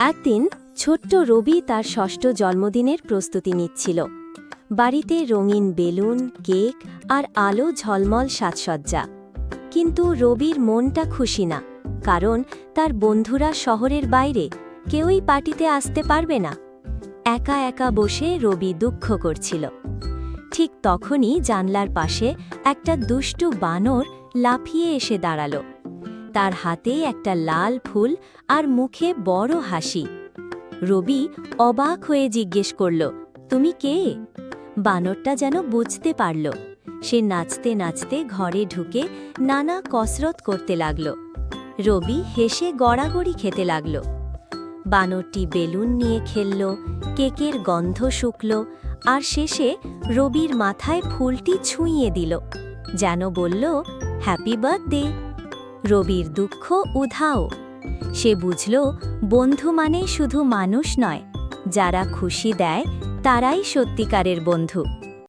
একদিন ছোট্ট রবি তার ষষ্ঠ জন্মদিনের প্রস্তুতি নিচ্ছিল। বাড়িতে রঙিন বেলুন, কেক আর আলো ঝলমল সাজসজ্জা। কিন্তু রবির মনটা খুশি না, কারণ তার বন্ধুরা শহরের বাইরে, কেউই পার্টিতে আসতে পারবে না। একা একা বসে রবি দুঃখ করছিল। ঠিক তখনই জানলার পাশে একটা দুষ্টু বানর লাফিয়ে এসে দাঁড়াল। তার হাতে একটা লাল ফুল আর মুখে বড় হাসি। রবি অবাক হয়ে জিজ্ঞেস করল, তুমি কে? বানরটা যেন বুঝতে পারল। সে নাচতে নাচতে ঘরে ঢুকে নানা কসরত করতে লাগল। রবি হেসে গড়াগড়ি খেতে লাগল। বানরটি বেলুন নিয়ে খেলল, কেকের গন্ধ শুকল, আর শেষে রবির মাথায় ফুলটি ছুঁইয়ে দিল, যেন বলল, হ্যাপি বার্থডে। রবির দুঃখ উধাও। সে বুঝল, বন্ধু মানে শুধু মানুষ নয়, যারা খুশি দেয় তারাই সত্যিকারের বন্ধু।